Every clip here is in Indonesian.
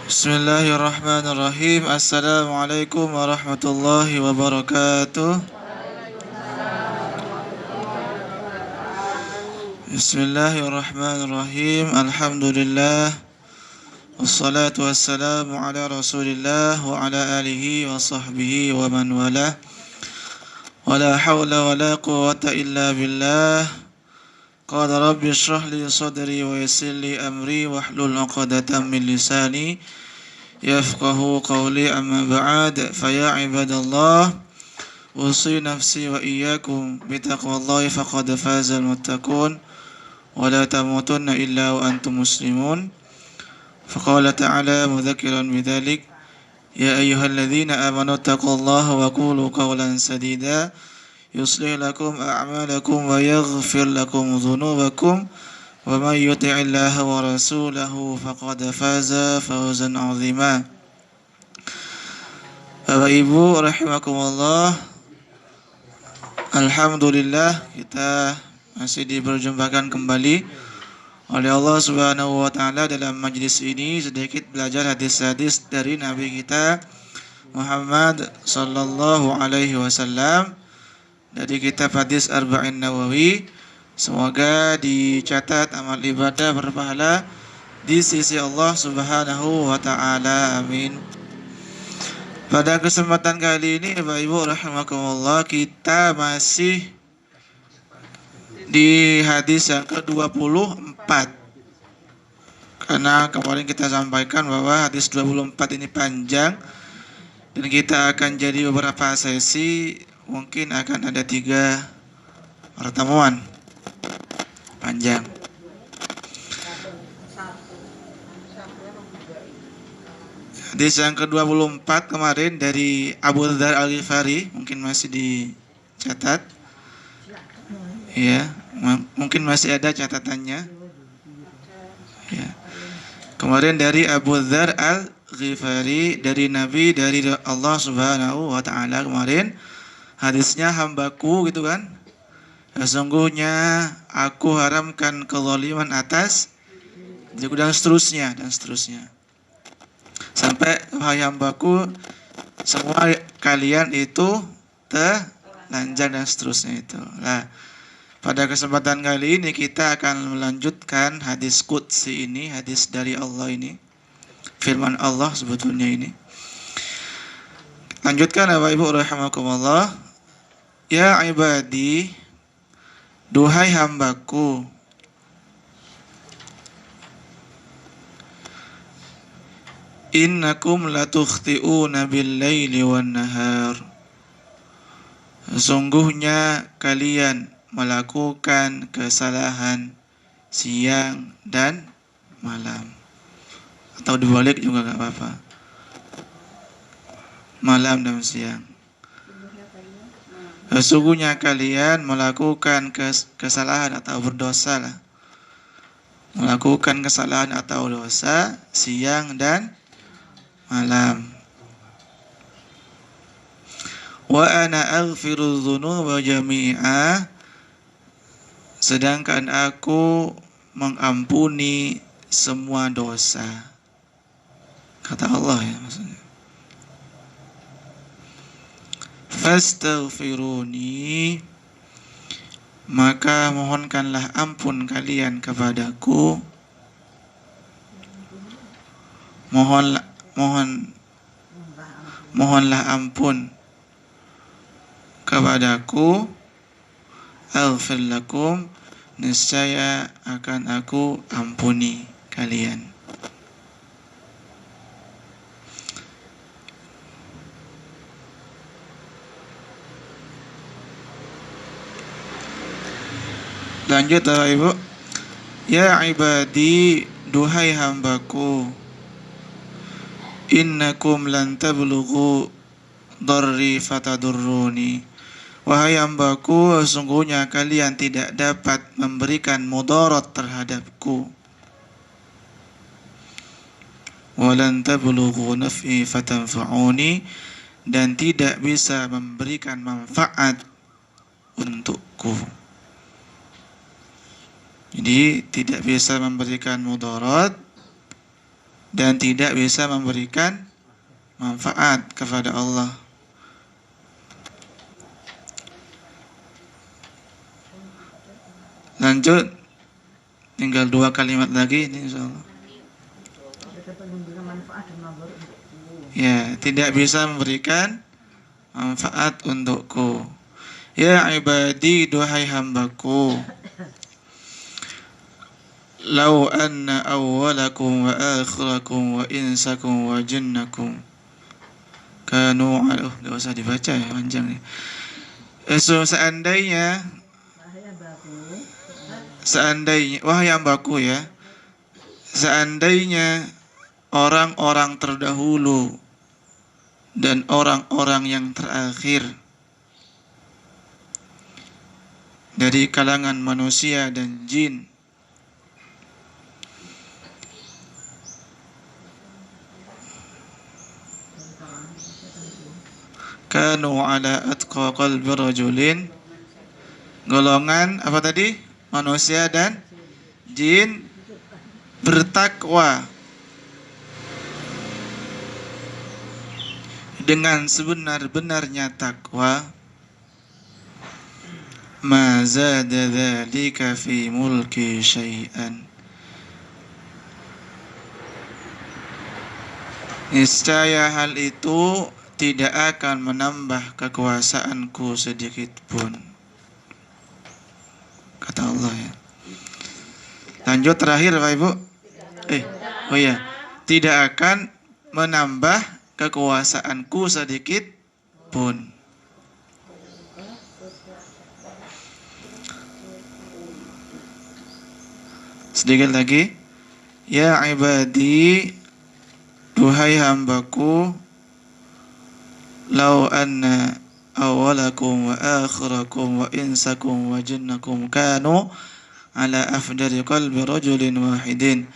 Bismillahirrahmanirrahim. Assalamualaikum warahmatullahi wabarakatuh. Bismillahirrahmanirrahim. Alhamdulillah. Wassalatu wassalamu ala rasulillah wa ala alihi wa sahbihi wa man walah. Wala hawla wala quwwata illa billah. Qala rabbi shrah li sadri wa yassir li amri wahlul 'uqdatam min lisani yafqahu qawli, amma ba'd. Fa ya ibadallah, usi nafsi wa iyyakum bi taqwallahi faqad fazal muttaqun wa la tamutunna illa wa antum muslimun. Faqala ta'ala mudzakiran bidzalik, ya ayyuhalladzina amanu taqullaha wa qulu qawlan sadida yuslih lakum a'malakum wa yaghfir lakum dhunubakum wa may yuti'illaha wa rasulahu faqad faza fawzan 'azima. Bapak Ibu rahimakumullah, alhamdulillah kita masih diperjumpakan kembali oleh Allah Subhanahu wa taala dalam majlis ini, sedikit belajar hadis-hadis dari Nabi kita Muhammad sallallahu alaihi wasallam dari kitab hadis Arba'in Nawawi. Semoga dicatat amal ibadah berpahala di sisi Allah Subhanahu wa taala. Amin. Pada kesempatan kali ini Bapak Ibu rahimakumullah, kita masih di hadis yang ke-24. Karena kemarin kita sampaikan bahwa hadis 24 ini panjang dan kita akan jadi beberapa sesi, mungkin akan ada 3 pertemuan panjang. Hadis yang ke-24 kemarin dari Abu Dzar Al-Ghifari, mungkin masih dicatat. Ya, mungkin masih ada catatannya. Ya. Kemarin dari Abu Dzar Al-Ghifari, dari Nabi, dari Allah Subhanahu wa taala. Kemarin hadisnya, hambaku gitu kan, sesungguhnya aku haramkan kezaliman atas, dan seterusnya sampai wahai hambaku, semua kalian itu telanjang dan seterusnya itu. Nah, pada kesempatan kali ini kita akan melanjutkan hadis qudsi ini, hadis dari Allah ini, firman Allah sebetulnya ini. Lanjutkan Bapak Ibu rahimakumullah. Ya ibadi, duhai hambaku, innakum latukhti'una bil-laili wan-nahar. Sesungguhnya kalian melakukan kesalahan siang dan malam. Atau dibalik juga gak apa-apa, malam dan siang. Sesungguhnya kalian melakukan kesalahan atau berdosa lah. Melakukan kesalahan atau dosa siang dan malam. Wa ana aghfiru dzunuba jami'a, sedangkan aku mengampuni semua dosa. Kata Allah ya maksudnya. Fastaghfiruni, maka mohonkanlah ampun kalian kepadaku. Mohonlah ampun kepadaku. Aghfir lakum, niscaya akan aku ampuni kalian. Lanjut Bapak Ibu. Ya ibadi, duhai hambaku, innakum lan tablughu darri fatadurruni. Wahai hambaku, sesungguhnya kalian tidak dapat memberikan mudarat terhadapku. Walan tablughu naf'i fatanfa'uni, dan tidak bisa memberikan manfaat untukku. Jadi tidak bisa memberikan mudarat dan tidak bisa memberikan manfaat kepada Allah. Lanjut, tinggal 2 kalimat lagi ini insyaallah. Ya, tidak bisa memberikan manfaat untukku. Ya ibadi, duhai hambaku, lau anna awwalakum wa akhirakum wa insakum wa jinnakum kanu gak usah dibaca ya, panjang nih. Seandainya wahai hambaku ya, seandainya orang-orang terdahulu dan orang-orang yang terakhir dari kalangan manusia dan jin kanu ala atqa qalbi rajulin, golongan apa tadi? Manusia dan jin bertakwa dengan sebenar-benarnya takwa, ma zada dzalika fi mulki syai'an, niscaya hal itu tidak akan menambah kekuasaanku sedikit pun, kata Allah ya. Lanjut terakhir Bapak Ibu. Tidak akan menambah kekuasaanku sedikit pun. Sedikit lagi. Ya ibadi, duhai hambaku, lau anna awalakum wa akhirakum wa insakum wa jinnakum kanu ala afdari qalbi rajulin wahidin.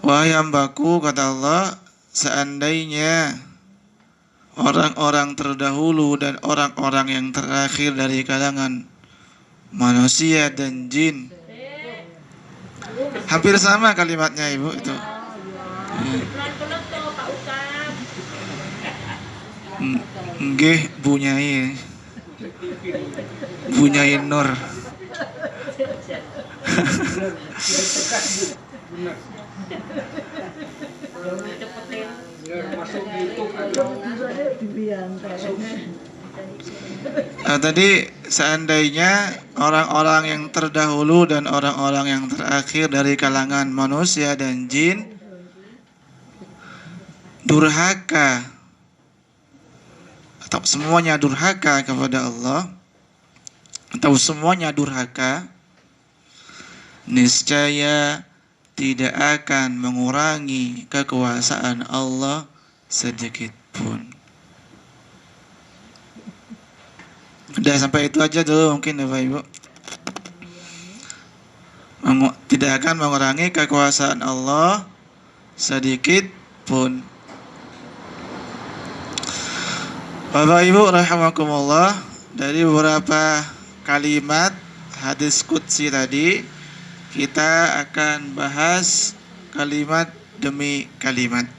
Wahai hambaku, kata Allah, seandainya orang-orang terdahulu dan orang-orang yang terakhir dari kalangan manusia dan jin, hampir sama kalimatnya Ibu itu. Nggih bunyai nur. Tadi seandainya orang-orang yang terdahulu dan orang-orang yang terakhir dari kalangan manusia dan jin durhaka atau semuanya durhaka kepada Allah, atau semuanya durhaka, niscaya tidak akan mengurangi kekuasaan Allah sedikit pun. Udah sampai itu aja dulu mungkin Bapak Ibu. Tidak akan mengurangi kekuasaan Allah sedikit pun. Bapak Ibu rahimakumullah, dari beberapa kalimat hadis qudsi tadi, kita akan bahas kalimat demi kalimat.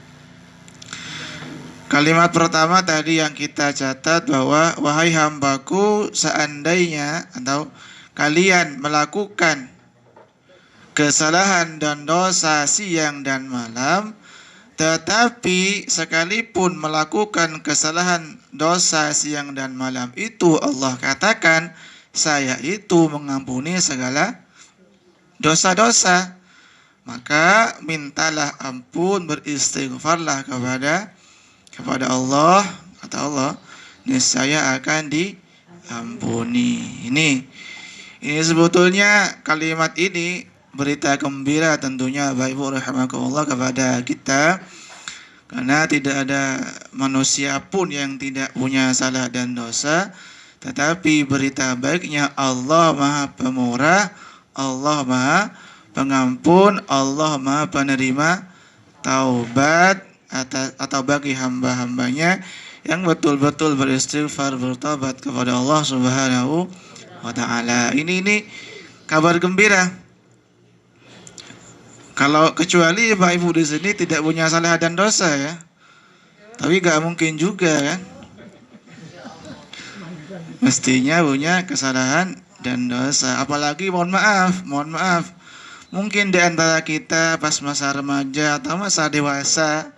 Kalimat pertama tadi yang kita catat bahwa wahai hambaku, seandainya atau kalian melakukan kesalahan dan dosa siang dan malam, tetapi sekalipun melakukan kesalahan dosa siang dan malam itu Allah katakan, saya itu mengampuni segala dosa-dosa, maka mintalah ampun, beristighfarlah kepada Allah, kata Allah, niscaya akan diampuni. Ini sebetulnya kalimat ini berita gembira tentunya Bapak Ibu rahimakumullah kepada kita, karena tidak ada manusia pun yang tidak punya salah dan dosa, tetapi berita baiknya Allah Maha Pemurah, Allah Maha Pengampun, Allah Maha Penerima taubat atau bagi hamba-hambanya yang betul-betul beristighfar, bertobat kepada Allah Subhanahu wa taala. Ini kabar gembira. Kalau kecuali Bapak Ibu di sini tidak punya salah dan dosa ya. Tapi gak mungkin juga kan. Mestinya punya kesalahan dan dosa. Apalagi mohon maaf. Mungkin di antara kita pas masa remaja atau masa dewasa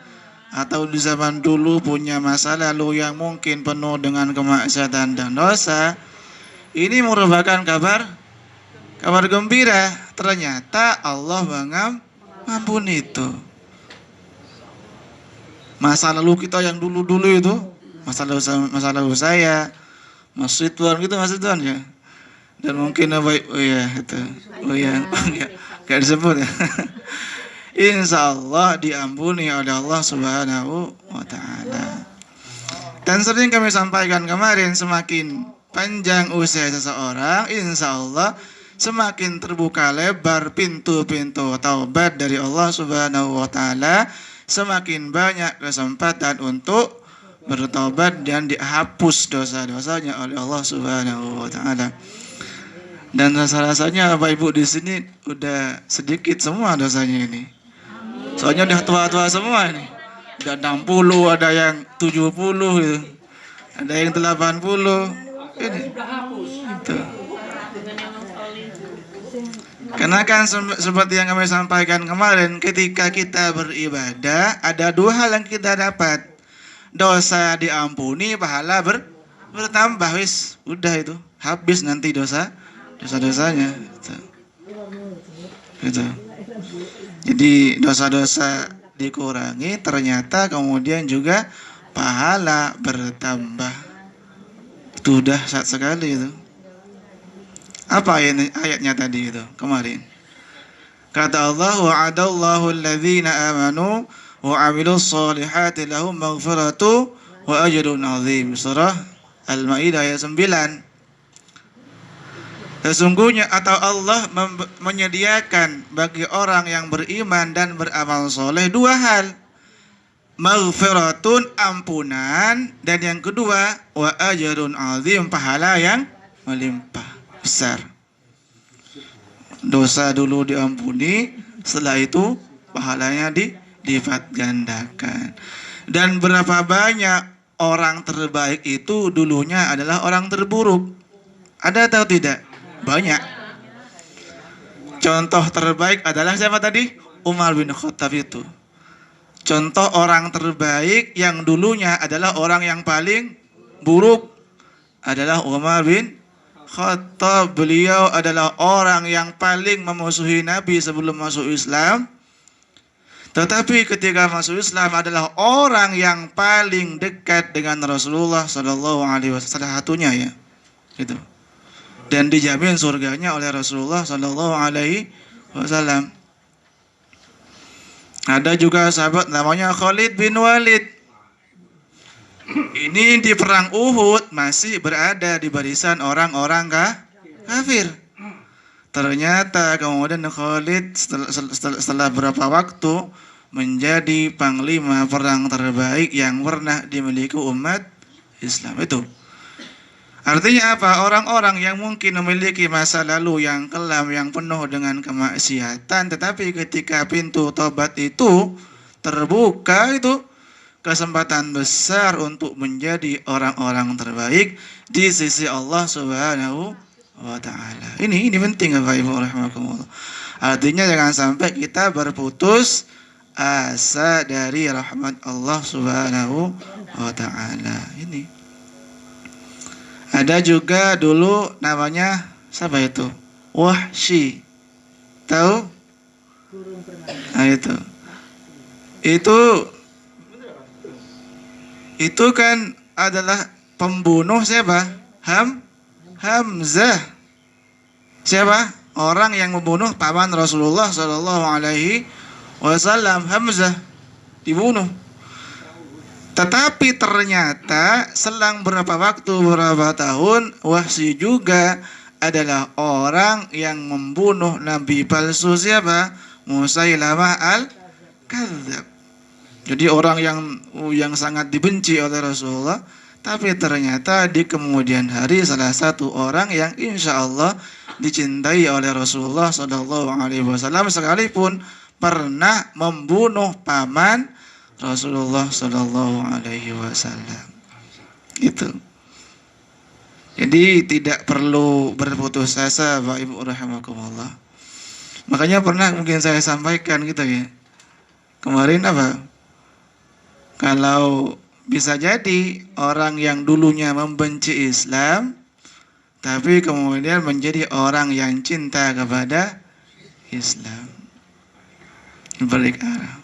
atau di zaman dulu punya masa lalu yang mungkin penuh dengan kemaksiatan dan dosa. Ini merupakan kabar gembira. Ternyata Allah mengampuni itu. Masa lalu kita yang dulu-dulu itu, masa lalu saya, Mas Ridwan gitu, Mas Ridwan ya. Dan mungkin gak disebut ya. Insya Allah diampuni oleh Allah Subhanahu wa Ta'ala. Dan sering kami sampaikan kemarin, semakin panjang usia seseorang, insya Allah semakin terbuka lebar pintu-pintu taubat dari Allah Subhanahu wa Ta'ala, semakin banyak kesempatan untuk bertobat dan dihapus dosa-dosanya oleh Allah Subhanahu wa Ta'ala. Dan rasa-rasanya Bapak Ibu di sini udah sedikit semua dosanya ini. Soalnya udah tua-tua semua ini. Udah 60, ada yang 70 gitu. Ada yang 80. Ini. Itu. Karena kan seperti yang kami sampaikan kemarin, ketika kita beribadah ada dua hal yang kita dapat. Dosa diampuni, pahala bertambah. Wis, udah itu. Habis nanti dosa-dosanya. Gitu. Jadi dosa-dosa dikurangi, ternyata kemudian juga pahala bertambah. Itu dahsyat sekali itu. Apa ayatnya tadi itu kemarin? Kata Allah, wa'adallahu alladhina amanu wa 'amilus solihati lahum maghfiratu wa ajrun 'azim. Surah Al-Maidah ayat 9. Sesungguhnya atau Allah menyediakan bagi orang yang beriman dan beramal soleh dua hal. Maghfiratun, ampunan, dan yang kedua wa ajrun 'azim, pahala yang melimpah besar. Dosa dulu diampuni, setelah itu pahalanya dilipat gandakan. Dan berapa banyak orang terbaik itu dulunya adalah orang terburuk. Ada atau tidak? Banyak. Contoh terbaik adalah siapa tadi? Umar bin Khattab itu. Contoh orang terbaik yang dulunya adalah orang yang paling buruk adalah Umar bin Khattab. Beliau adalah orang yang paling memusuhi Nabi sebelum masuk Islam. Tetapi ketika masuk Islam adalah orang yang paling dekat dengan Rasulullah Sallallahu Alaihi Wasallam. Salah satunya ya, gitu. Dan dijamin surganya oleh Rasulullah Sallallahu Alaihi Wasallam. Ada juga sahabat namanya Khalid bin Walid. Ini di perang Uhud masih berada di barisan orang-orang kafir. Ternyata kemudian Khalid setelah berapa waktu menjadi panglima perang terbaik yang pernah dimiliki umat Islam itu. Artinya apa? Orang-orang yang mungkin memiliki masa lalu yang kelam, yang penuh dengan kemaksiatan, tetapi ketika pintu tobat itu terbuka, itu kesempatan besar untuk menjadi orang-orang terbaik di sisi Allah Subhanahu wa Ta'ala. Ini penting Bapak Ibu rahimakumullah. Artinya jangan sampai kita berputus asa dari rahmat Allah Subhanahu wa Ta'ala. Ini. Ada juga dulu namanya siapa itu? Wahsy. Tahu? Nah, itu kan adalah pembunuh siapa? Hamzah. Siapa? Orang yang membunuh paman Rasulullah Sallallahu Alaihi Wasallam, Hamzah, dibunuh. Tetapi ternyata selang berapa tahun, Wahsy juga adalah orang yang membunuh Nabi palsu siapa? Musailamah al-Kadzdzab. Jadi orang yang sangat dibenci oleh Rasulullah, tapi ternyata di kemudian hari salah satu orang yang insya Allah dicintai oleh Rasulullah Sallallahu Alaihi Wasallam, sekalipun pernah membunuh paman Rasulullah Shallallahu Alaihi Wasallam. Itu. Jadi tidak perlu berputus asa, Bapak Ibu rahimakumullah. Makanya pernah mungkin saya sampaikan gitu ya. Kemarin apa? Kalau bisa jadi orang yang dulunya membenci Islam, tapi kemudian menjadi orang yang cinta kepada Islam. Balik arah.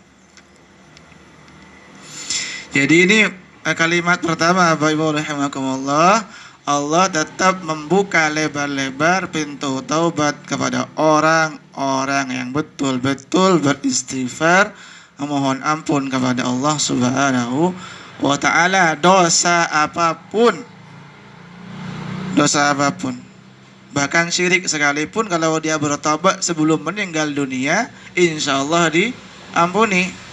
Jadi ini kalimat pertama, Bapak Ibu rahimakumullah. Allah tetap membuka lebar-lebar pintu taubat kepada orang-orang yang betul-betul beristighfar, memohon ampun kepada Allah Subhanahu wa ta'ala, dosa apapun. Bahkan syirik sekalipun, kalau dia bertobat sebelum meninggal dunia, insya Allah diampuni.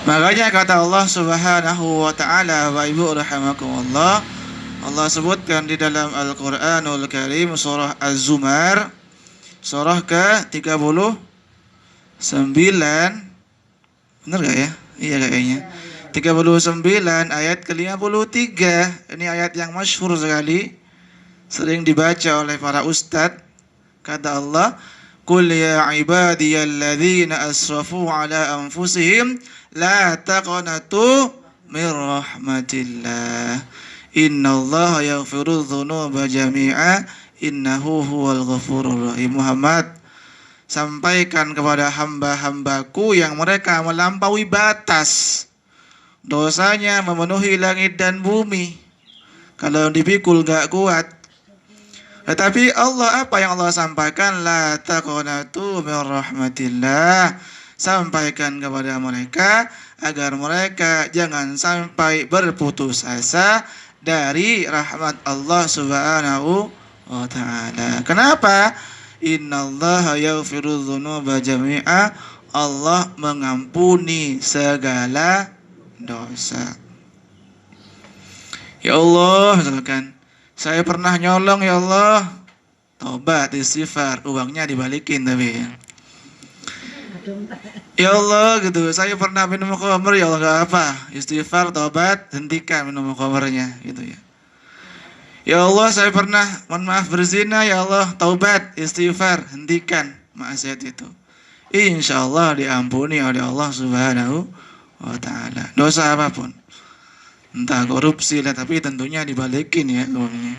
Makanya kata Allah Subhanahu wa ta'ala, Bapak Ibu rahimakumullah, Allah sebutkan di dalam Al-Qur'anul Karim surah Az-Zumar, surah ke-39. Benar gak ya? Iya kayaknya. 39 ayat ke-53. Ini ayat yang masyhur sekali, sering dibaca oleh para ustadz. Kata Allah, "Qul ya ibadiyalladzina asrafu ala anfusihim la taqnatu min rahmatillah. Innallaha yaghfiru dzunuba jami'a innahu huwal ghafurur rahim." Muhammad, sampaikan kepada hamba-hambaku yang mereka melampaui batas, dosanya memenuhi langit dan bumi, kalau dipikul gak kuat. Tetapi Allah, apa yang Allah sampaikan? La taqnatu min rahmatillah. Sampaikan kepada mereka agar mereka jangan sampai berputus asa dari rahmat Allah Subhanahu wa ta'ala. Kenapa? Innallaha yaghfiru dzunuba jami'a. Allah mengampuni segala dosa. Ya Allah, misalkan saya pernah nyolong, ya Allah, taubat, istighfar, uangnya dibalikin tapi ya Allah gitu, saya pernah minum khamr, ya Allah, gak apa, istighfar, taubat, hentikan minum khamrnya gitu ya. Ya Allah, saya pernah, mohon maaf, berzina, ya Allah, taubat, istighfar, hentikan maksiat itu. Insya Allah diampuni oleh Allah Subhanahu wa ta'ala, dosa apapun, entah korupsi lah, tapi tentunya dibalikin ya uangnya.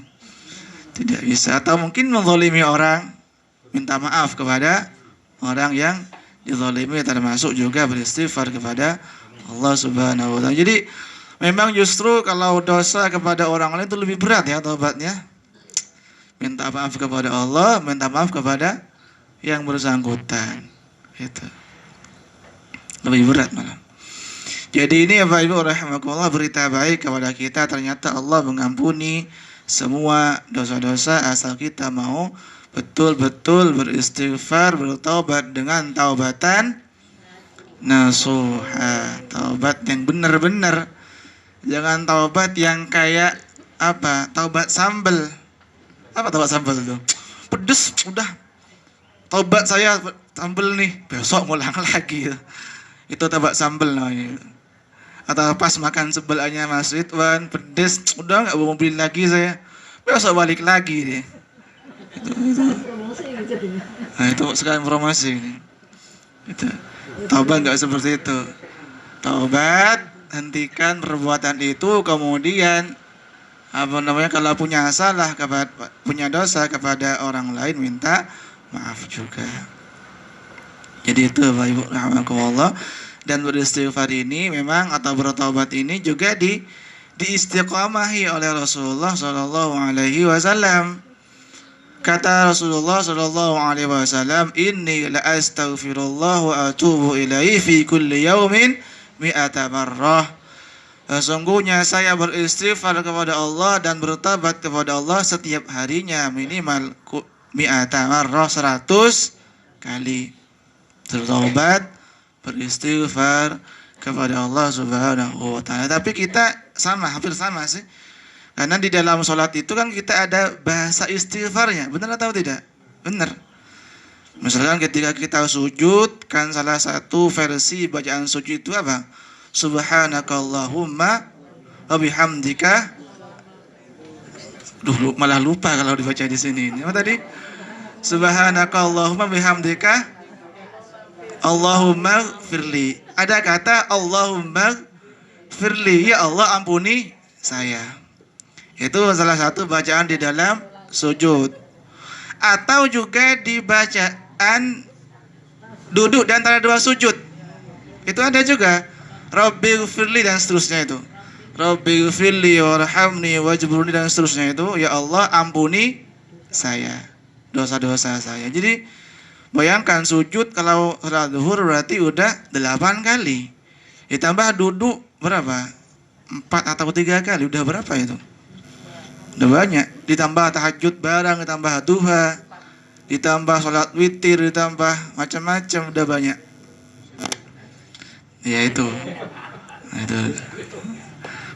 Tidak bisa. Atau mungkin menzalimi orang, minta maaf kepada orang yang dizalimi, termasuk juga beristighfar kepada Allah Subhanahu wa ta'ala. Jadi memang justru kalau dosa kepada orang lain itu lebih berat ya taubatnya. Minta maaf kepada Allah, minta maaf kepada yang bersangkutan. Itu lebih berat malah. Jadi ini ya Bapak Ibu rahimakumullah, berita baik kepada kita, ternyata Allah mengampuni semua dosa-dosa asal kita mau betul-betul beristighfar, bertaubat dengan taubatan nasuha, taubat yang benar-benar. Jangan taubat yang kayak apa? Taubat sambel. Apa taubat sambel itu? Pedes, udah. Taubat saya sambel nih, besok ngulang lagi. Itu taubat sambel namanya. Atau pas makan sebelahnya Mas Ridwan, pedes, udah nggak mau beli lagi saya, besok balik lagi deh. Nah itu sekarang promosi. Itu taubat nggak seperti itu. Taubat, hentikan perbuatan itu, kemudian kalau punya salah, punya dosa kepada orang lain, minta maaf juga. Jadi itu Bapak Ibu rahimakumullah. Dan beristighfar ini memang, atau bertaubat ini juga diistiqamahi oleh Rasulullah Sallallahu Alaihi Wasallam. Kata Rasulullah Sallallahu Alaihi Wasallam, "Inni la astaghfirullah wa atubu ilaihi fi kulli yaumin mi'ata marrah." Sesungguhnya saya beristighfar kepada Allah dan bertaubat kepada Allah setiap harinya minimal mi'ata marrah, 100 kali. Bertaubat, beristighfar kepada Allah Subhanahu wa ta'ala. Tapi kita hampir sama sih. Karena di dalam sholat itu kan kita ada bahasa istighfarnya. Benar atau tidak? Benar. Misalkan ketika kita sujud, kan salah satu versi bacaan sujud itu apa? Subhanakallahumma wa bihamdika. Malah lupa kalau dibaca di sini. Apa tadi? Subhanakallahumma bihamdika Allahumma firli. Ada kata Allahumma firli, ya Allah ampuni saya. Itu salah satu bacaan di dalam sujud. Atau juga di bacaan duduk di antara dua sujud. Itu ada juga. Rabbighfirli dan seterusnya itu. Rabbighfirli warhamni wajburni dan seterusnya itu. Ya Allah ampuni saya, dosa-dosa saya. Jadi bayangkan sujud kalau salat zuhur berarti udah 8 kali. Ditambah duduk berapa? 4 atau 3 kali. Udah berapa itu? Udah banyak. Ditambah tahajud bareng, ditambah duha, ditambah sholat witir, ditambah macam-macam, udah banyak. Ya itu.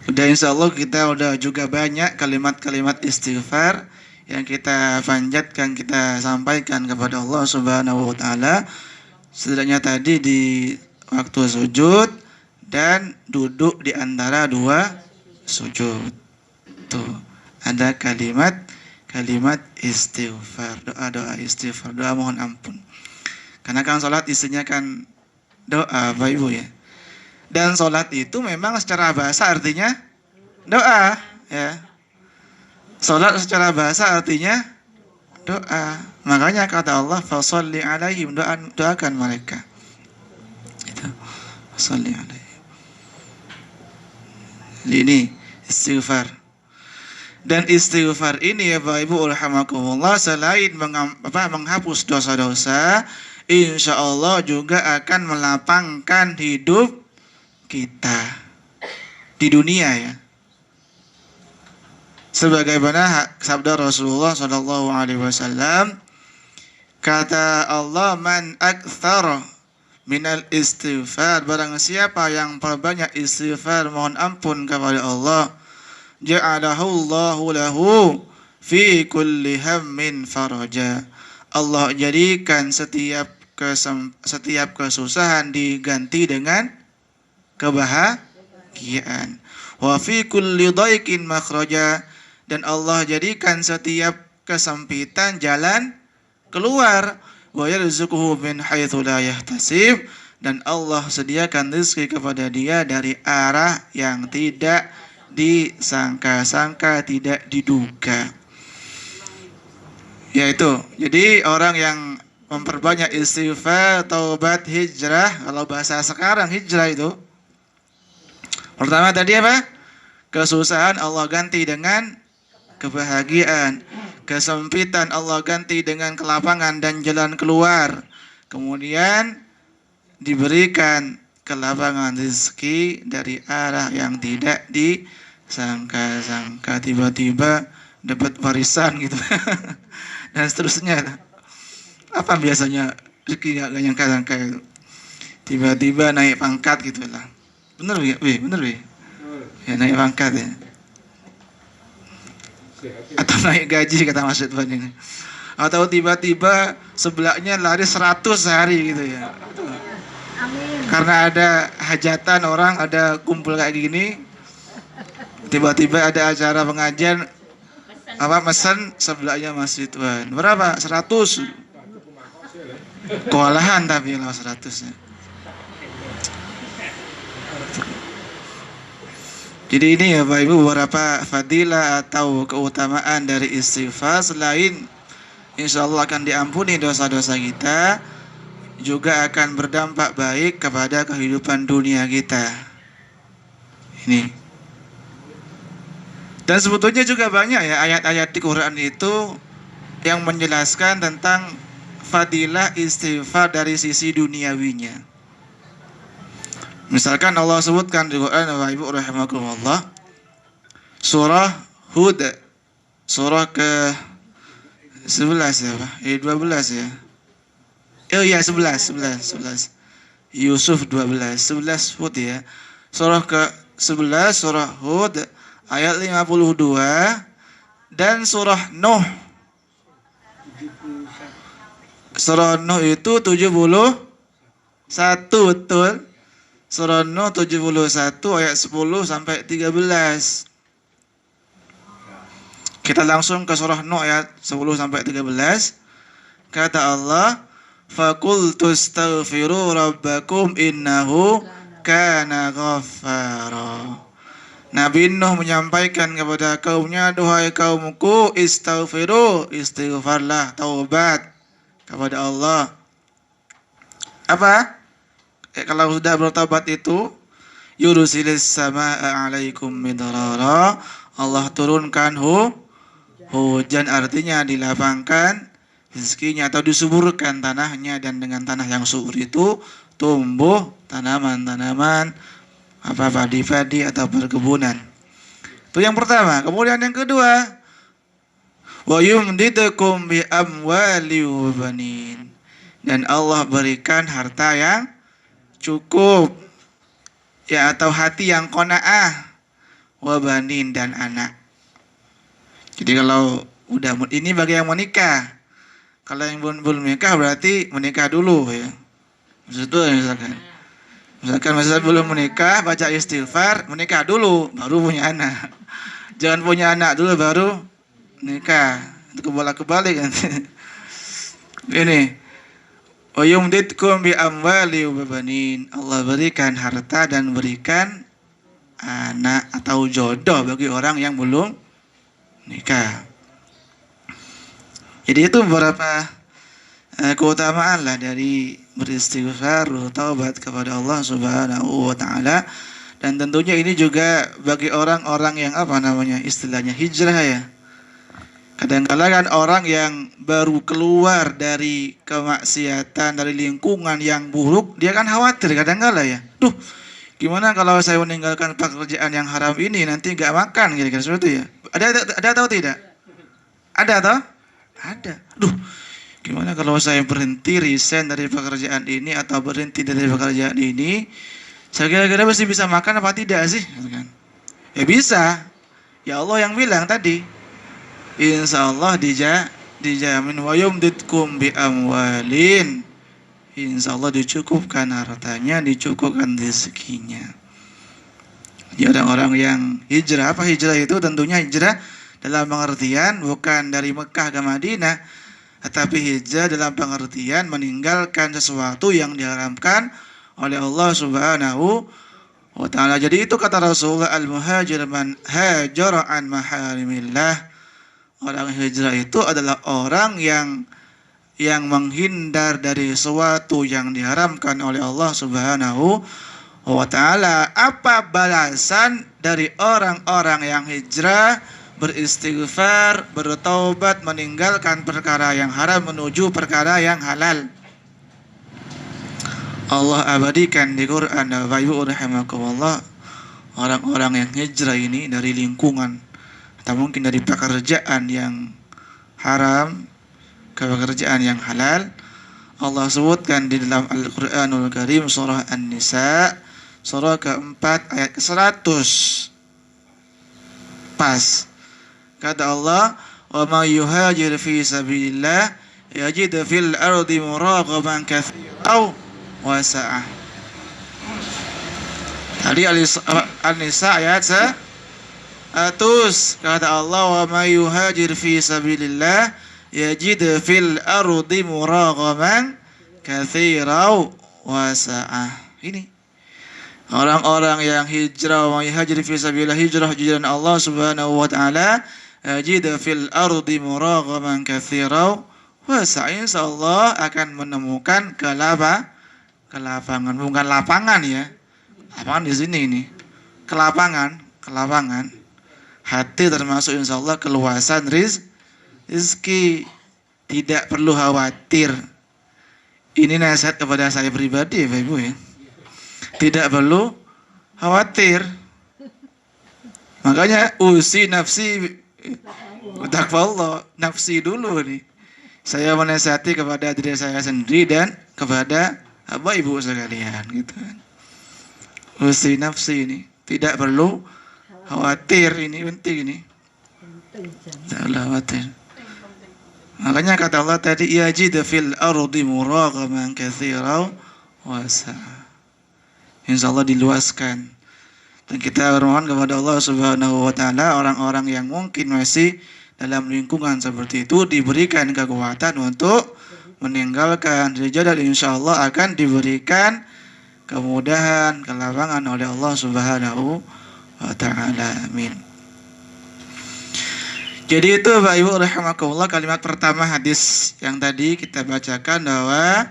Udah insya Allah kita udah juga banyak kalimat-kalimat istighfar yang kita panjatkan, kita sampaikan kepada Allah Subhanahu wa taala. Setidaknya tadi di waktu sujud dan duduk di antara dua sujud. Tuh. Ada kalimat istighfar, doa istighfar, doa mohon ampun. Karena kan sholat isinya kan doa, Bapak Ibu ya. Dan sholat itu memang secara bahasa artinya doa, ya. Sholat secara bahasa artinya doa. Makanya kata Allah, fasholli alaihim, doakan mereka. Itu, fasholli alaihim. Ini istighfar. Dan istighfar ini ya Bapak Ibu rahimakumullah, selain menghapus dosa-dosa, insya Allah juga akan melapangkan hidup kita di dunia ya. Sebagaimana sabda Rasulullah SAW, kata Allah, man aktsara minal istighfar, barang siapa yang perbanyak istighfar mohon ampun kepada Allah, ja'alahullahu lahu fi kulli hammin faraja. Allah jadikan setiap kesusahan diganti dengan kebahagiaan. Wa fi kulli dhaiqin makhraja, dan Allah jadikan setiap kesempitan jalan keluar. Wa yarzuquhu min haitsu la yahtasib, dan Allah sediakan rezeki kepada dia dari arah yang tidak disangka-sangka, tidak diduga. Yaitu, jadi orang yang memperbanyak istighfar, taubat, hijrah, kalau bahasa sekarang hijrah itu, pertama tadi apa? Kesusahan Allah ganti dengan kebahagiaan, kesempitan Allah ganti dengan kelapangan dan jalan keluar. Kemudian diberikan kelapangan rezeki dari arah yang tidak disangka-sangka, tiba-tiba dapat warisan gitu. Dan seterusnya. Apa biasanya rezeki gak nyangka-sangka itu? Tiba-tiba naik pangkat gitu lah. Bener ya? Bener ya? Ya naik pangkat ya. Atau naik gaji kata Mas Ridwan ini. Atau tiba-tiba sebelahnya laris 100 sehari gitu ya. Amin. Karena ada hajatan orang, ada kumpul kayak gini, tiba-tiba ada acara pengajian, mesen sebelahnya Mas Ridwan. Berapa? 100. Kewalahan tapi lah 100 ya. Jadi ini ya Bapak Ibu beberapa fadilah atau keutamaan dari istighfar. Selain insya Allah akan diampuni dosa-dosa kita, juga akan berdampak baik kepada kehidupan dunia kita. Ini. Dan sebetulnya juga banyak ya ayat-ayat di Quran itu yang menjelaskan tentang fadilah istighfar dari sisi duniawinya. Misalkan Allah sebutkan di Quran, Bapak Ibu rahimakumullah, surah Hud, surah ke 11 ya Pak? 12 ya. Oh iya 11. Yusuf 12 Hud ya. Surah ke-11 surah Hud ayat 52 dan surah Nuh Surah Nuh itu 71, betul? Surah Nuh 71 ayat 10 sampai 13. Kita langsung ke surah Nuh ayat 10 sampai 13. Kata Allah, "Faqultu astaghfiru rabbakum innahu kana ghaffara." Nabi Nuh menyampaikan kepada kaumnya, "Duhai kaumku, istighfiru, istighfarlah, taubat kepada Allah." Apa? Kalau sudah bertobat itu, yursilis samaa 'alaikum midrara. Allah turunkan hujan, artinya dilapangkan rezekinya atau disuburkan tanahnya, dan dengan tanah yang subur itu tumbuh tanaman-tanaman padi-padi atau perkebunan. Itu yang pertama. Kemudian yang kedua, wa yumdidukum bi amwali wa banin. Dan Allah berikan harta yang cukup, ya, atau hati yang qanaah, wa banin, dan anak. Jadi kalau udah, ini bagi yang menikah. Kalau yang belum menikah berarti menikah dulu, ya. Misalkan belum menikah, baca istighfar, menikah dulu, baru punya anak. Jangan punya anak dulu baru nikah. Itu kebalik nanti. Ini, wa yumditkum bi amwali wa banin. Allah berikan harta dan berikan anak atau jodoh bagi orang yang belum nikah. Jadi itu beberapa keutamaan lah dari beristighfar, bertaubat kepada Allah Subhanahu wa taala. Dan tentunya ini juga bagi orang-orang yang istilahnya hijrah, ya. Kadang-kadang kan orang yang baru keluar dari kemaksiatan, dari lingkungan yang buruk, dia kan khawatir kadang-kadang, ya. Duh, gimana kalau saya meninggalkan pekerjaan yang haram ini, nanti nggak makan, kira-kira seperti itu, ya. Ada atau tidak? Ada atau? Ada. Duh, gimana kalau saya berhenti, resign dari pekerjaan ini atau berhenti dari pekerjaan ini, saya kira-kira masih bisa makan apa tidak sih? Ya bisa. Ya Allah yang bilang tadi, insya Allah dijamin, wa yumditkum bi amwalin. Insya Allah dicukupkan hartanya, dicukupkan rezekinya. Jadi orang-orang yang hijrah, apa hijrah itu? Tentunya hijrah dalam pengertian bukan dari Mekah ke Madinah, tetapi hijrah dalam pengertian meninggalkan sesuatu yang diharamkan oleh Allah Subhanahu wa taala. Jadi itu kata Rasulullah, al-muhajir man hajara an maharimillah. Orang hijrah itu adalah orang yang menghindar dari sesuatu yang diharamkan oleh Allah Subhanahu wa taala. Apa balasan dari orang-orang yang hijrah, beristighfar, bertaubat, meninggalkan perkara yang haram menuju perkara yang halal? Allah abadikan di Quran, Bapak Ibu rahimakumullah, orang-orang yang hijrah ini dari lingkungan atau mungkin dari pekerjaan yang haram ke pekerjaan yang halal. Allah sebutkan di dalam Al-Qur'anul Karim, surah An-Nisa, surah keempat ayat ke-100. Pas. Kata Allah, "Wa may yuhajir fi sabilillah yajid fil ardi muragaman katsiran wa sa'ah." Tadi An-Nisa ayat 100. Kata Allah, "Wa may yuhajir fi sabilillah yajid fil ardi muragaman katsiran wa sa'ah." Ini orang-orang yang hijrah, wa yuhajir fi sabilillah, hijrah jalan Allah Subhanahu wa taala, yajid fil ardi muragaman katsiran wa sa'ah. Insyaallah akan menemukan kelapangan, bukan lapangan, ya. Lapangan di sini ini. Kelapangan. Hati termasuk insyaallah keluasan rizki. Tidak perlu khawatir. Ini nasihat kepada saya pribadi, Bapak Ibu, ya. Tidak perlu khawatir. Makanya usi nafsi bertakwa Allah, nafsi dulu nih. Saya menasihati kepada diri saya sendiri dan kepada Bapak Ibu sekalian, gitu kan. Usi nafsi ini, tidak perlu khawatir, ini penting ini. Jangan khawatir. Makanya kata Allah tadi yajid fil ardi muragaman katsiran wasa. Insyaallah diluaskan. Dan kita bermohon kepada Allah Subhanahu wa taala orang-orang yang mungkin masih dalam lingkungan seperti itu diberikan kekuatan untuk meninggalkan zina, dan insyaallah akan diberikan kemudahan, kelapangan oleh Allah Subhanahu wa taala. Amin. Jadi itu Bapak Ibu rahimakumullah kalimat pertama hadis yang tadi kita bacakan, bahwa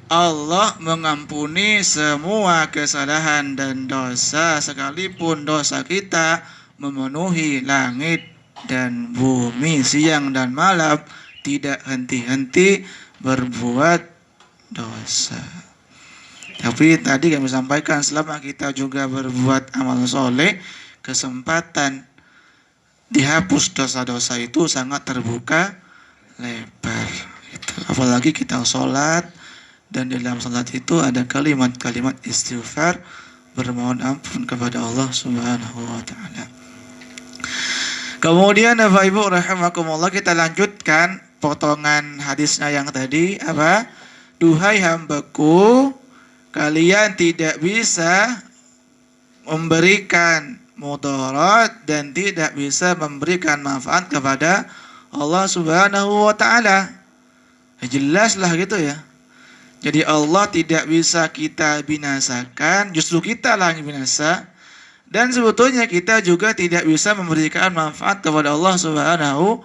Allah mengampuni semua kesalahan dan dosa sekalipun dosa kita memenuhi langit dan bumi, siang dan malam tidak henti-henti berbuat dosa. Tapi tadi kami sampaikan selama kita juga berbuat amal soleh, kesempatan dihapus dosa-dosa itu sangat terbuka lebar. Apalagi kita sholat, dan di dalam sholat itu ada kalimat-kalimat istighfar, bermohon ampun kepada Allah Subhanahu wa taala. Kemudian Bapak Ibu rahimakumullah, kita lanjutkan potongan hadisnya yang tadi apa? Duhai hambaku, kalian tidak bisa memberikan mudarat dan tidak bisa memberikan manfaat kepada Allah Subhanahu wa taala. Jelaslah gitu ya. Jadi Allah tidak bisa kita binasakan, justru kita lah yang binasa. Dan sebetulnya kita juga tidak bisa memberikan manfaat kepada Allah Subhanahu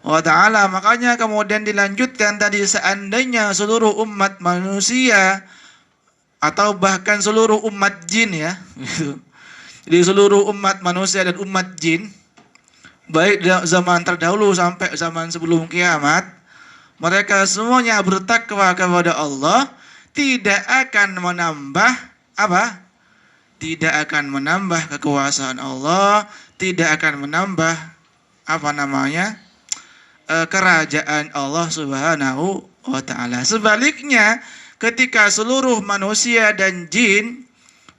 wa taala. Makanya kemudian dilanjutkan tadi, seandainya seluruh umat manusia atau bahkan seluruh umat jin ya, gitu. Jadi seluruh umat manusia dan umat jin, baik zaman terdahulu sampai zaman sebelum kiamat, mereka semuanya bertakwa kepada Allah, tidak akan menambah apa? Tidak akan menambah kekuasaan Allah, tidak akan menambah kerajaan Allah Subhanahu wa taala. Sebaliknya, ketika seluruh manusia dan jin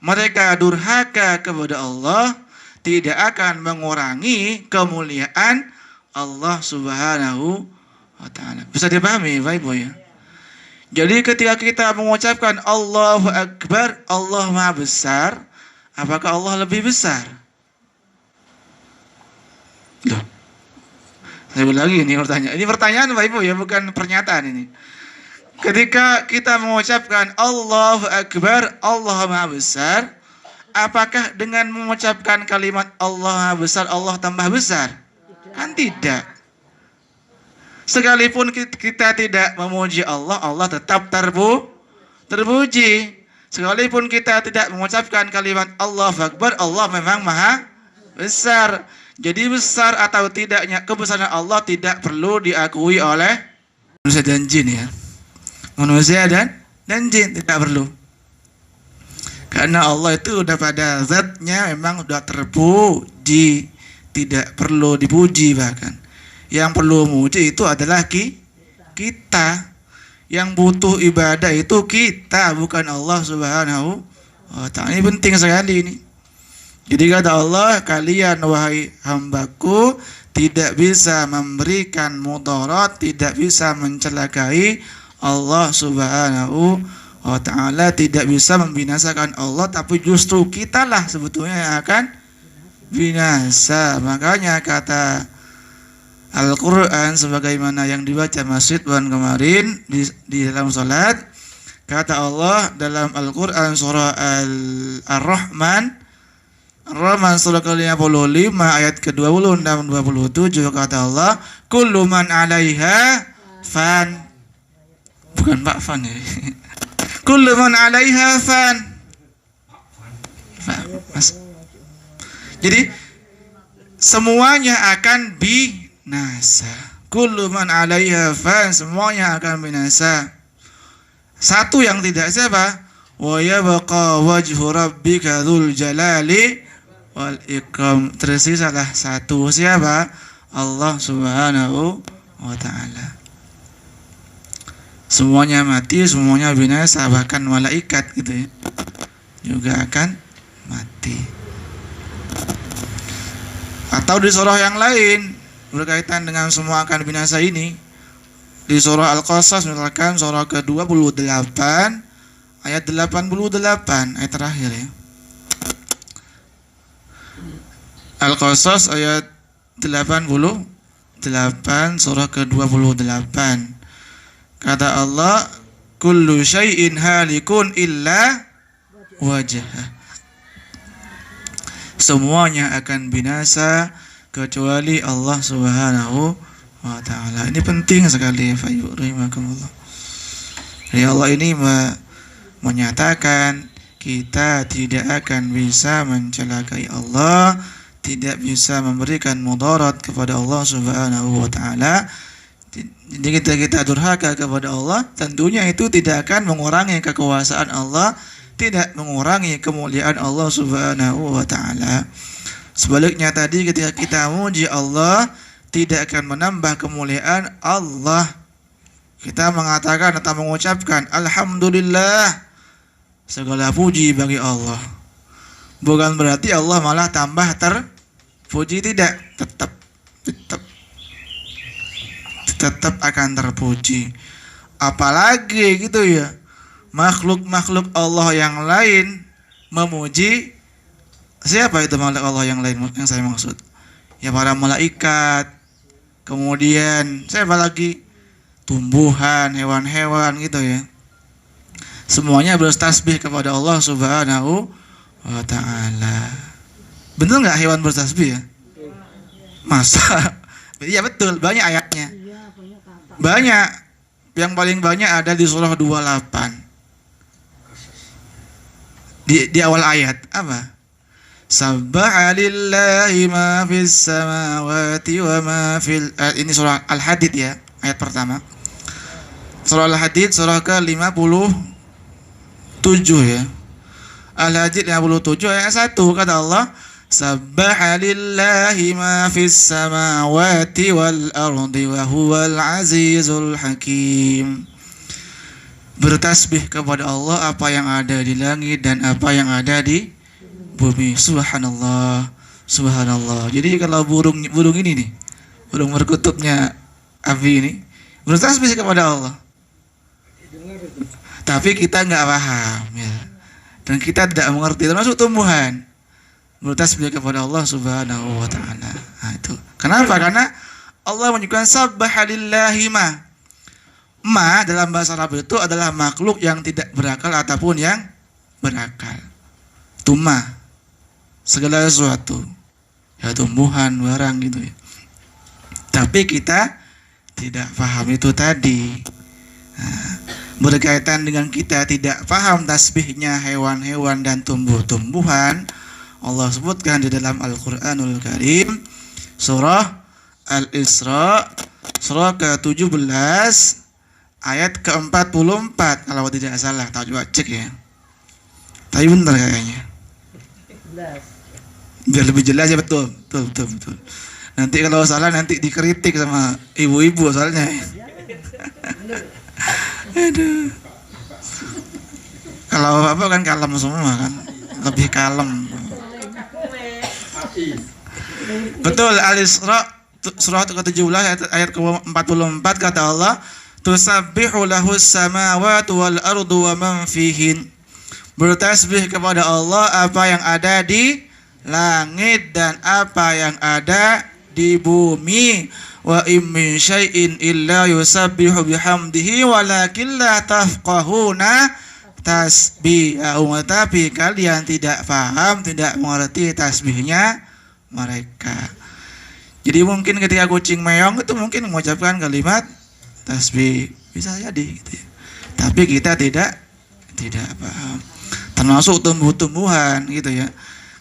mereka durhaka kepada Allah, tidak akan mengurangi kemuliaan Allah Subhanahu wa taala. Bisa dipahami Bapak Ibu ya? Jadi ketika kita mengucapkan Allahu Akbar, Allah Maha Besar, apakah Allah lebih besar? Loh. Saya ulang lagi ini pertanyaan. Ini pertanyaan Bapak Ibu ya, bukan pernyataan ini. Ketika kita mengucapkan Allahu Akbar, Allah Maha Besar, apakah dengan mengucapkan kalimat Allah Maha Besar, Allah tambah besar? Kan tidak. Sekalipun kita tidak memuji Allah, Allah tetap terpuji. Sekalipun kita tidak mengucapkan kalimat Allahu Akbar, Allah memang Maha Besar. Jadi besar atau tidaknya kebesaran Allah tidak perlu diakui oleh manusia dan jin ya. Manusia dan jin tidak perlu. Karena Allah itu udah pada zatnya memang udah terpuji, tidak perlu dipuji bahkan. Yang perlu muji itu adalah kita. Yang butuh ibadah itu kita, bukan Allah Subhanahu wa taala. Ini penting sekali ini. Jadi kata Allah, kalian wahai hambaku tidak bisa memberikan mudarat, tidak bisa mencelakai Allah Subhanahu wa taala, tidak bisa membinasakan Allah, tapi justru kitalah sebetulnya yang akan binasa. Makanya kata Al-Quran sebagaimana yang dibaca Mas Ridwan kemarin di dalam salat, kata Allah dalam Al-Quran surah Ar-Rahman surah ke-55 ayat ke-20 dan 27, kata Allah, kullu man 'alaiha fan. Bukan Pak Fan ya. Kullu man 'alaiha fan. Mas. Jadi semuanya akan binasa. Kullu man 'alaiha fan, semuanya akan binasa. Satu yang tidak siapa? Wa yabqa wajhu rabbika dzul jalali wal ikram. Tersisalah satu, siapa? Allah Subhanahu wa taala. Semuanya mati, semuanya binasa, bahkan malaikat gitu ya, juga akan mati. Atau di surah yang lain berkaitan dengan semua akan binasa ini, Di surah Al-Qasas misalkan surah ke-28 ayat 88 ayat terakhir ya. Al-Qasas ayat 88 surah ke-28. Kata Allah, kullu syai'in halikun illa wajhah. Semuanya akan binasa kecuali Allah Subhanahu wa ta'ala. Ini penting sekali ya rahimakumullah. Ya Allah ini menyatakan kita tidak akan bisa mencelakai Allah, tidak bisa memberikan mudarat kepada Allah Subhanahu wa ta'ala. Jadi kita durhaka kepada Allah, tentunya itu tidak akan mengurangi kekuasaan Allah, tidak mengurangi kemuliaan Allah Subhanahu wa ta'ala. Sebaliknya tadi ketika kita memuji Allah, tidak akan menambah kemuliaan Allah. Kita mengatakan atau mengucapkan alhamdulillah, segala puji bagi Allah. Bukan berarti Allah malah tambah terpuji, tidak, tetap akan terpuji. Apalagi gitu ya, makhluk-makhluk Allah yang lain memuji. Siapa itu makhluk Allah yang lain yang saya maksud? Ya para malaikat. Kemudian siapa lagi? Tumbuhan, hewan-hewan gitu ya. Semuanya bertasbih kepada Allah Subhanahu wa ta'ala. Betul nggak hewan bertasbih ya? Masa? Iya betul, banyak ayatnya. Banyak. Yang paling banyak ada di surah 28. Di awal ayat apa? Sabbaha lillahi ma fis samawati wa ma fil. Ini surah Al-Hadid ya, ayat pertama. Surah Al-Hadid surah ke-57 ya. Al-Hadid 57 ayat 1 kata Allah, Sabbaha lillahi ma fis samawati wal ardi wa huwal azizul hakim. Bertasbih kepada Allah apa yang ada di langit dan apa yang ada di bumi. Subhanallah, subhanallah. Jadi kalau burung ini nih, burung berkutupnya Abi ini bertasbih kepada Allah, tapi kita nggak paham ya, dan kita tidak mengerti, termasuk tumbuhan bertasbih kepada Allah Subhanahu wa ta'ala. Nah, itu. Kenapa? Karena Allah menyebutkan sabbaha lillahi ma dalam bahasa Arab itu adalah makhluk yang tidak berakal ataupun yang berakal. Tuma segala sesuatu, ya tumbuhan, barang gitu ya. Tapi kita tidak paham itu tadi. Nah, berkaitan dengan kita tidak paham tasbihnya hewan-hewan dan tumbuh-tumbuhan, Allah sebutkan di dalam Al-Quranul Karim surah Al-Isra surah ke-17 ayat ke-44 kalau tidak salah. Tahu coba cek ya. Tapi benar kayaknya. Biar lebih jelas ya, betul. Nanti kalau salah nanti dikritik sama ibu-ibu soalnya. Aduh. Kalau apa kan kalem semua kan, lebih kalem. Betul, Al-Isra surah ke-17 ayat ke-44 kata Allah, tusabbihu lahus samawati wal ardu wa man fihin. Bertasbih kepada Allah apa yang ada di langit dan apa yang ada di bumi. Wa in min syai'in illa yusabbihu bihamdihi walakin la tafqahuna tasbihahu. Tapi kalian tidak paham, tidak mengerti tasbihnya mereka. Jadi mungkin ketika kucing meong itu mungkin mengucapkan kalimat tasbih, bisa jadi gitu ya. Tapi kita tidak paham. Termasuk tumbuh-tumbuhan gitu ya.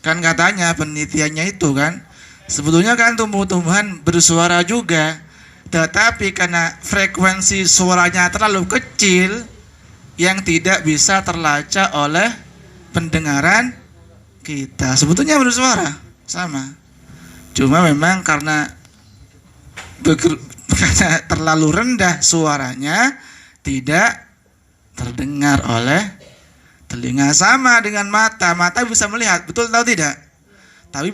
Kan katanya penelitiannya itu kan, sebetulnya kan tumbuh-tumbuhan bersuara juga, tetapi karena frekuensi suaranya terlalu kecil yang tidak bisa terlacak oleh pendengaran kita. Sebetulnya bersuara sama, cuma memang karena terlalu rendah suaranya tidak terdengar oleh telinga. Sama dengan mata bisa melihat, betul atau tidak? Tapi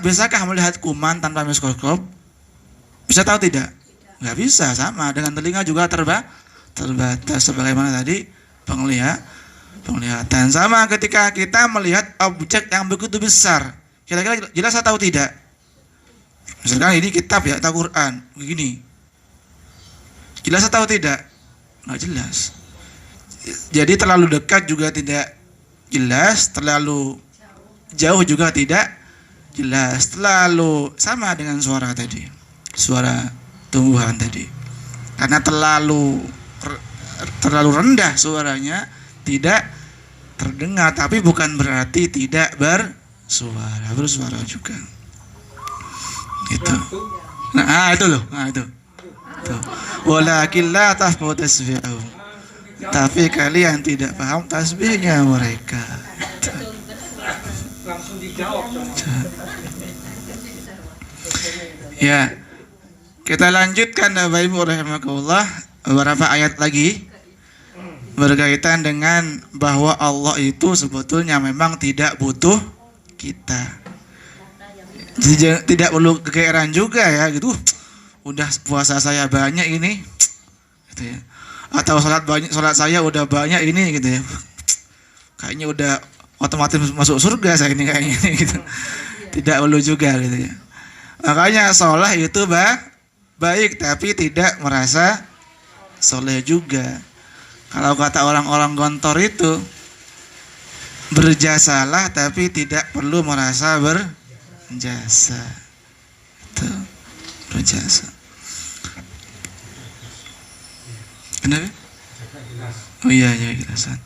bisakah melihat kuman tanpa mikroskop? Bisa tahu tidak? Nggak bisa, sama dengan telinga juga terbatas sebagaimana tadi penglihatan. Sama ketika kita melihat objek yang begitu besar, kira-kira jelas atau tidak? Misalkan ini kitab ya, atau Quran, begini. Jelas atau tidak? Nggak jelas. Jadi terlalu dekat juga tidak jelas, terlalu jauh juga tidak jelas. Terlalu sama dengan suara tadi, suara tumbuhan tadi. Karena terlalu rendah suaranya, tidak terdengar, tapi bukan berarti tidak bersuara juga. Gitu. Nah, itu loh. Nah, itu. Tuh. Walakin la tahfazu tasbihahum. Tapi kalian tidak paham tasbihnya mereka. Langsung dijawab. Ya. Kita lanjutkan Bapak Ibu rahimakumullah, beberapa ayat lagi berkaitan dengan bahwa Allah itu sebetulnya memang tidak butuh kita. Jadi, tidak perlu kegeeran juga ya gitu. Udah puasa saya banyak ini, gitu ya. Atau sholat saya udah banyak ini gitu ya. Kayaknya udah otomatis masuk surga saya ini kayaknya gitu. Tidak perlu juga gitu ya. Makanya sholat itu baik tapi tidak merasa soleh juga. Kalau kata orang-orang gontor itu, berjasalah tapi tidak perlu merasa berjasa. Itu berjasa. Kenapa? Oh iya, jelasan.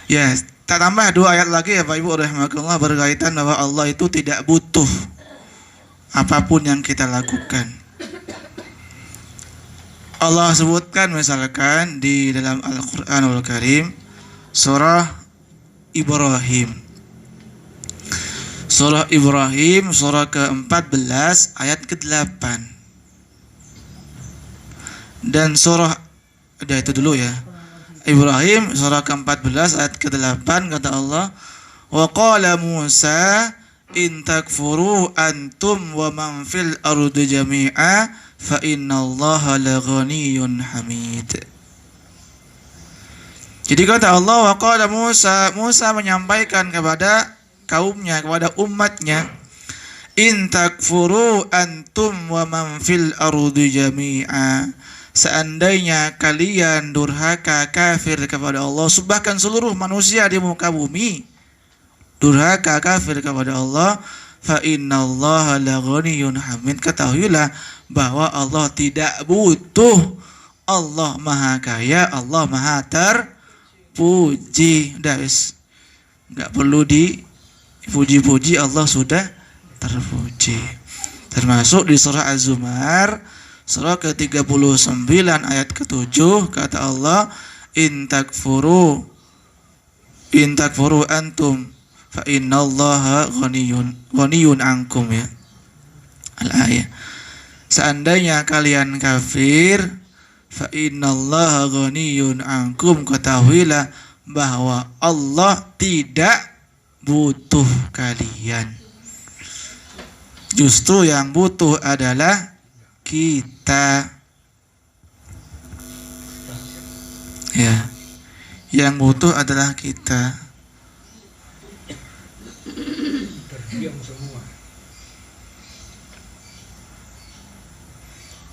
Ya, kita tambah 2 ayat lagi ya Pak Ibu rahimakumullah berkaitan bahwa Allah itu tidak butuh apapun yang kita lakukan. Allah sebutkan misalkan di dalam Al-Qur'anul Karim surah Ibrahim. Surah Ibrahim surah ke-14 ayat ke-8. Dan surah udah itu dulu ya. Ibrahim surah ke-14 ayat ke-8 kata Allah, "Wa qala Musa in takfuru antum wa man fil ardi jami'a fa innallaha laghaniyyun hamid." Jadi kata Allah, wa qala Musa menyampaikan kepada kaumnya, kepada umatnya, in takfuru antum wa man fil ardi jami'a, seandainya kalian durhaka kafir kepada Allah, bahkan seluruh manusia di muka bumi durhaka kafir kepada Allah, fa innallaha laghaniyyun hamid, ketahuilah bahwa Allah tidak butuh. Allah maha kaya, Allah maha terpuji. Udah wis, enggak perlu dipuji-puji, Allah sudah terpuji. Termasuk di surah Az-Zumar surah ke-39 ayat ke-7 kata Allah, in takfuru antum fa innallaha ghaniyun ankum, ya. Al-ayat. Seandainya kalian kafir, fa innallaha ghaniyun ankum, ketahuilah bahwa Allah tidak butuh kalian. Justru yang butuh adalah kita. Ya. Yang butuh adalah kita.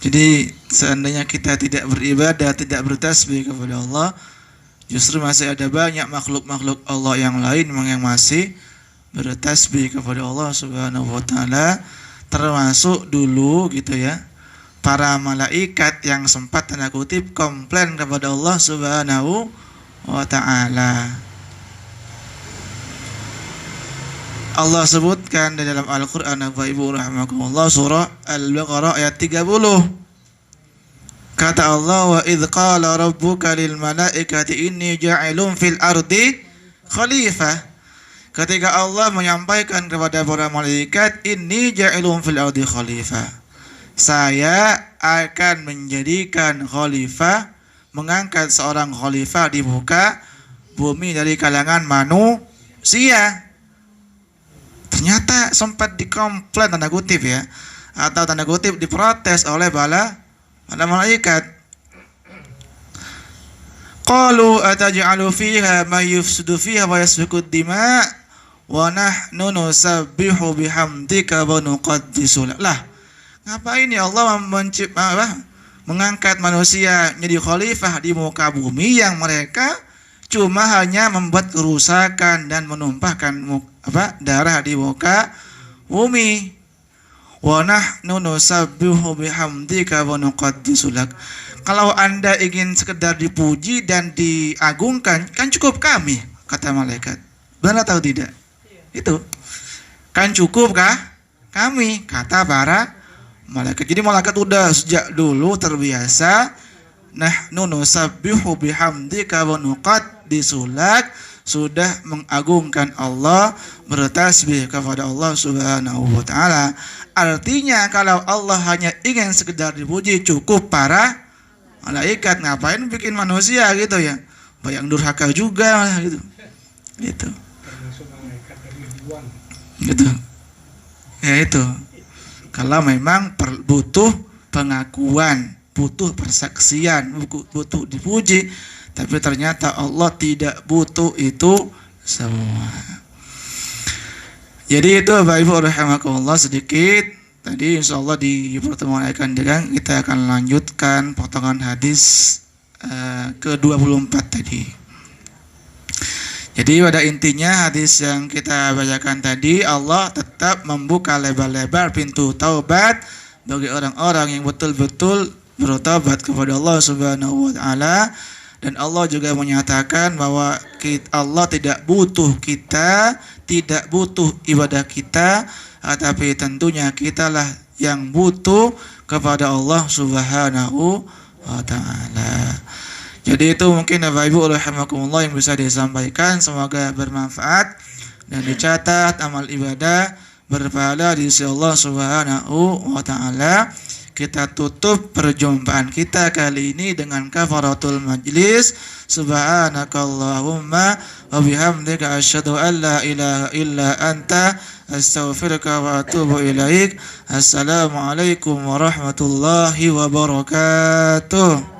Jadi seandainya kita tidak beribadah, tidak bertasbih kepada Allah, justru masih ada banyak makhluk-makhluk Allah yang lain yang masih bertasbih kepada Allah Subhanahu wa taala, termasuk dulu gitu ya, para malaikat yang sempat tanda kutip komplain kepada Allah Subhanahu wa taala. Allah sebutkan di dalam Al-Qur'an, Bapak Ibu rahimakumullah, surah Al-Baqarah ayat 30. Kata Allah, wa idz qala rabbuka lil malaikati inni ja'ilun fil ardi khalifah. Ketika Allah menyampaikan kepada para malaikat, inni ja'ilun fil ardi khalifah, saya akan menjadikan khalifah, mengangkat seorang khalifah di muka bumi dari kalangan manusia. Ternyata sempat dikomplain tanda kutip ya, atau tanda kutip diprotes oleh Ada malaikat. Qalu ataj'alu fiha may yufsidu fiha wa yasfiku dima wa nahnu nusabbihu bihamdika wa nuqaddisu lak. Lah, ngapain ya Allah mengangkat manusia menjadi khalifah di muka bumi yang mereka cuma hanya membuat kerusakan dan menumpahkan darah di muka bumi. Wa nahnu nusabbihu bihamdika wa nuqaddisu lak. Kalau Anda ingin sekedar dipuji dan diagungkan, kan cukup kami, kata malaikat. Benar atau tidak? Itu. Kan cukup kah? Kami, kata para malaikat. Jadi malaikat udah sejak dulu terbiasa nahnu nusabbihu bihamdika wa nuqaddisu lak, sudah mengagungkan Allah, bertasbih kepada Allah Subhanahu wa taala. Artinya kalau Allah hanya ingin sekedar dipuji, cukup para malaikat. Ngapain bikin manusia gitu ya? Bayang durhaka juga gitu. Gitu. Gitu. Ya itu. Kalau memang butuh pengakuan, butuh persaksian, butuh dipuji, tapi ternyata Allah tidak butuh itu semua. Jadi itu Bapak Ibu rahimakumullah sedikit. Tadi insyaallah di pertemuan akan datang kita akan lanjutkan potongan hadis ke-24 tadi. Jadi pada intinya hadis yang kita bacakan tadi, Allah tetap membuka lebar-lebar pintu taubat bagi orang-orang yang betul-betul bertobat kepada Allah Subhanahu wa taala, dan Allah juga menyatakan bahwa Allah tidak butuh kita, tidak butuh ibadah kita, tapi tentunya kitalah yang butuh kepada Allah Subhanahu wa taala. Jadi itu mungkin Bapak Ibu rahimakumullah yang bisa disampaikan, semoga bermanfaat dan dicatat amal ibadah berpahala di sisi Allah Subhanahu wa taala. Kita tutup perjumpaan kita kali ini dengan kafaratul majlis. Subhanakallahumma wa bihamdika asyhadu an la ilaha illa anta astaghfiruka wa atubu ilaik. Assalamualaikum warahmatullahi wabarakatuh.